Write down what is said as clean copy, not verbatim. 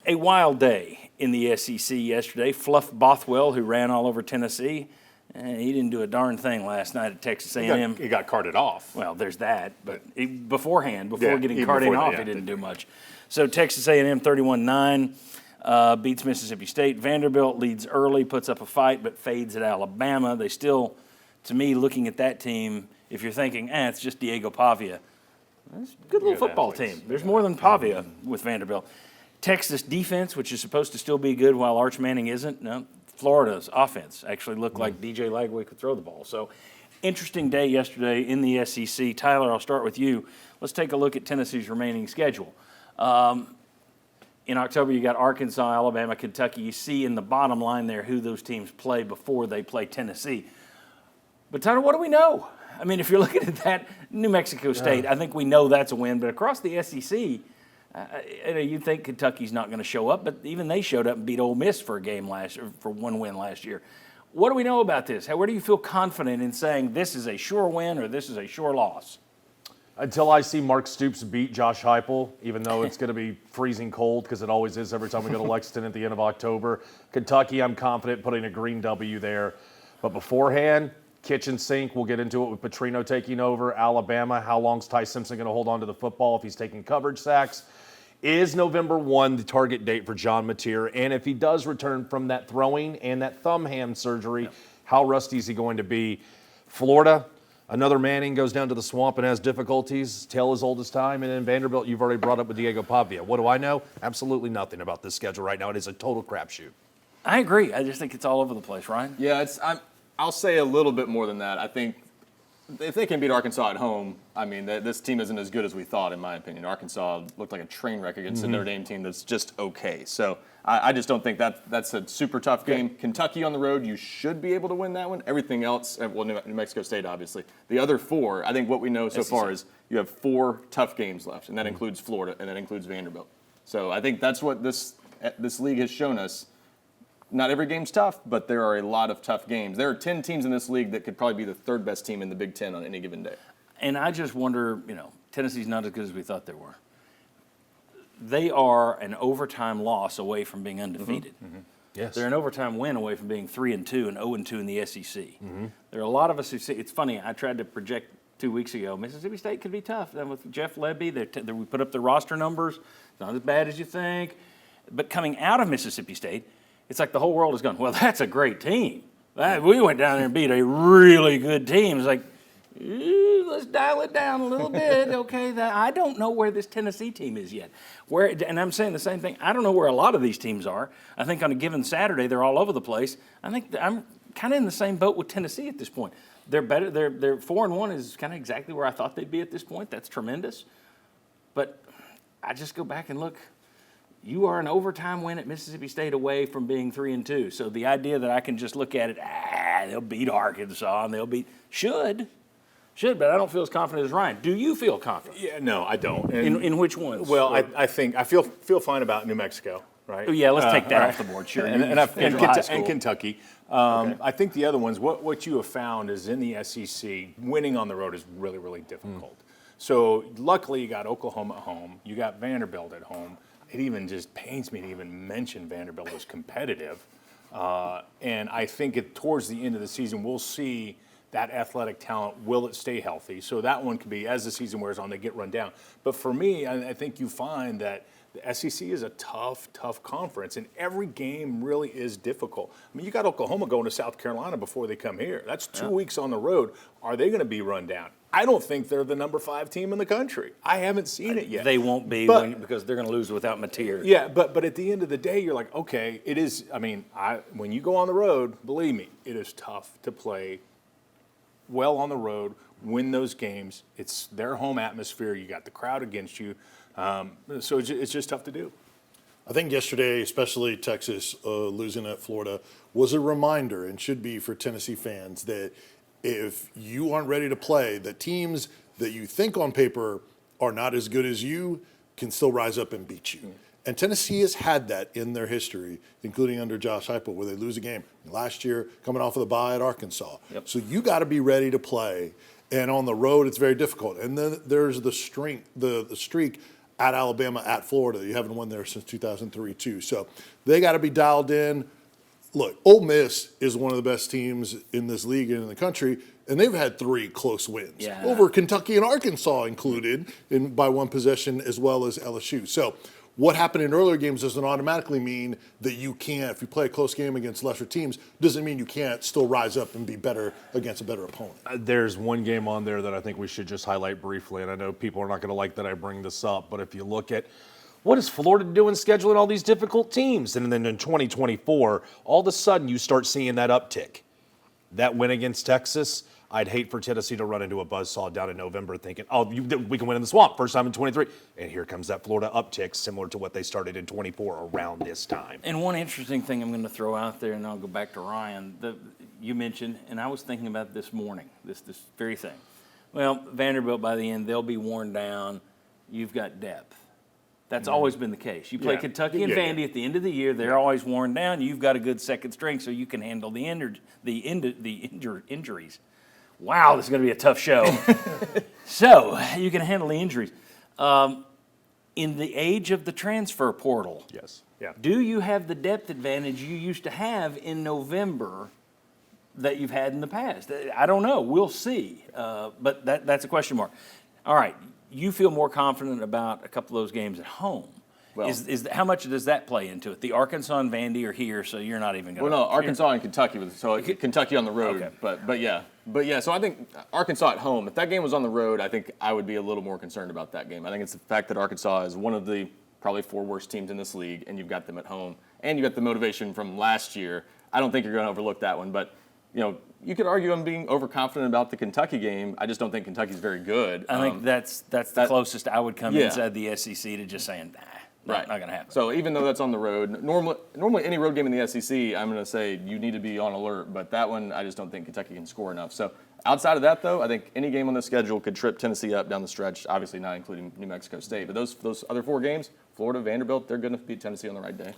A wild day in the SEC yesterday. Fluff Bothwell, who ran all over Tennessee, he didn't do a darn thing last night at Texas A&M. He got carted off. Well, there's that, but before getting even carted before off, that, he didn't do much. So Texas A&M 31-9 beats Mississippi State. Vanderbilt leads early, puts up a fight, but fades at Alabama. They still, to me, looking at that team, if you're thinking, it's just Diego Pavia, it's a good little football team. There's more than Pavia with Vanderbilt. Texas defense, which is supposed to still be good while Arch Manning isn't. No, Florida's offense actually looked like DJ Lagway could throw the ball. So, interesting day yesterday in the SEC. Tyler, I'll start with you. Let's take a look at Tennessee's remaining schedule. In October, you got Arkansas, Alabama, Kentucky. You see in the bottom line there who those teams play before they play Tennessee. But Tyler, what do we know? I mean, if you're looking at that, New Mexico State, I think we know that's a win. But across the SEC, you'd think Kentucky's not going to show up, but even they showed up and beat Ole Miss for one win last year. What do we know about this? Where do you feel confident in saying this is a sure win or this is a sure loss? Until I see Mark Stoops beat Josh Heupel, even though it's going to be freezing cold because it always is every time we go to Lexington at the end of October. Kentucky, I'm confident putting a green W there. But beforehand, kitchen sink, we'll get into it with Petrino taking over. Alabama, how long's Ty Simpson going to hold on to the football if he's taking coverage sacks? Is November 1 the target date for John Mateer? And if he does return from that throwing and that thumb ham surgery, how rusty is he going to be? Florida, another Manning goes down to the swamp and has difficulties, tale as old as time. And then Vanderbilt, you've already brought up with Diego Pavia. What do I know? Absolutely nothing about this schedule right now. It is a total crapshoot. I agree. I just think it's all over the place, Ryan. Yeah, I'll say a little bit more than that. I think if they can beat Arkansas at home, I mean, this team isn't as good as we thought, in my opinion. Arkansas looked like a train wreck against the Notre Dame team that's just okay. So I just don't think that's a super tough game. Kentucky on the road, you should be able to win that one. Everything else, well, New Mexico State, obviously. The other four, I think what we know so far is you have 4 tough games left, and that includes Florida, and that includes Vanderbilt. So I think that's what this league has shown us. Not every game's tough, but there are a lot of tough games. There are 10 teams in this league that could probably be the 3rd best team in the Big Ten on any given day. And I just wonder, Tennessee's not as good as we thought they were. They are an overtime loss away from being undefeated. Yes. They're an overtime win away from being 3-2 and 0-2 in the SEC. There are a lot of us who see, it's funny, I tried to project 2 weeks ago, Mississippi State could be tough. And with Jeff Lebby, we put up the roster numbers, it's not as bad as you think. But coming out of Mississippi State, it's like the whole world is going, well, that's a great team. We went down there and beat a really good team. It's like, let's dial it down a little bit, okay? I don't know where this Tennessee team is yet. And I'm saying the same thing. I don't know where a lot of these teams are. I think on a given Saturday, they're all over the place. I think I'm kind of in the same boat with Tennessee at this point. They're better. They're 4-1 is kind of exactly where I thought they'd be at this point. That's tremendous. But I just go back and look. You are an overtime win at Mississippi State away from being 3-2. So the idea that I can just look at it, they'll beat Arkansas and they'll beat should, but I don't feel as confident as Ryan. Do you feel confident? Yeah, no, I don't. In which ones? Well, I think I feel fine about New Mexico, right? Oh, yeah, let's take that off the board. Sure. And Kentucky. I think the other ones, what you have found is in the SEC, winning on the road is really, really difficult. So luckily you got Oklahoma at home. You got Vanderbilt at home. It even just pains me to even mention Vanderbilt as competitive. And I think towards the end of the season, we'll see that athletic talent. Will it stay healthy? So that one could be, as the season wears on, they get run down. But for me, I think you find that the SEC is a tough conference, and every game really is difficult. I mean, you got Oklahoma going to South Carolina before they come here. That's 2 weeks on the road. Are they going to be run down? I don't think they're the number 5 team in the country. I haven't seen it yet. They won't be because they're going to lose without Mateer. Yeah, but at the end of the day, you're like, okay, it is. I mean, when you go on the road, believe me, it is tough to play well on the road, win those games. It's their home atmosphere. You got the crowd against you. So it's just tough to do. I think yesterday, especially Texas losing at Florida, was a reminder and should be for Tennessee fans that if you aren't ready to play, the teams that you think on paper are not as good as you can still rise up and beat you. And Tennessee has had that in their history, including under Josh Heupel, where they lose a game. Last year, coming off of the bye at Arkansas. Yep. So you got to be ready to play. And on the road, it's very difficult. And then there's the streak at Alabama, at Florida. You haven't won there since 2003 too. So they got to be dialed in. Look, Ole Miss is one of the best teams in this league and in the country, and they've had 3 close wins over Kentucky and Arkansas included by 1 possession, as well as LSU. So what happened in earlier games doesn't automatically mean that you can't, if you play a close game against lesser teams, doesn't mean you can't still rise up and be better against a better opponent. There's one game on there that I think we should just highlight briefly, and I know people are not going to like that I bring this up, but if you look at what is Florida doing scheduling all these difficult teams? And then in 2024, all of a sudden you start seeing that uptick. That win against Texas, I'd hate for Tennessee to run into a buzzsaw down in November thinking, we can win in the swamp, first time in 23. And here comes that Florida uptick, similar to what they started in 24 around this time. And one interesting thing I'm going to throw out there, and I'll go back to Ryan, you mentioned, and I was thinking about this morning, this very thing. Well, Vanderbilt, by the end, they'll be worn down. You've got depth. That's always been the case. You play Kentucky and Vandy at the end of the year; they're always worn down. You've got a good second string, so you can handle the injuries. Wow, this is going to be a tough show. So you can handle the injuries. In the age of the transfer portal, Yes. do you have the depth advantage you used to have in November that you've had in the past? I don't know. We'll see. But that's a question mark. All right. You feel more confident about a couple of those games at home. Well, how much does that play into it? The Arkansas and Vandy are here, so you're not even going to. Well, no, Arkansas and Kentucky. So Kentucky on the road. Okay. But yeah. So I think Arkansas at home. If that game was on the road, I think I would be a little more concerned about that game. I think it's the fact that Arkansas is one of the probably 4 worst teams in this league, and you've got them at home, and you got the motivation from last year. I don't think you're going to overlook that one, but. You could argue I'm being overconfident about the Kentucky game. I just don't think Kentucky's very good. I think that's the closest I would come inside the SEC to just saying, not going to happen. So even though that's on the road, normally any road game in the SEC, I'm going to say you need to be on alert. But that one, I just don't think Kentucky can score enough. So outside of that, though, I think any game on the schedule could trip Tennessee up down the stretch. Obviously not including New Mexico State, but those other 4 games, Florida, Vanderbilt, they're going to beat Tennessee on the right day.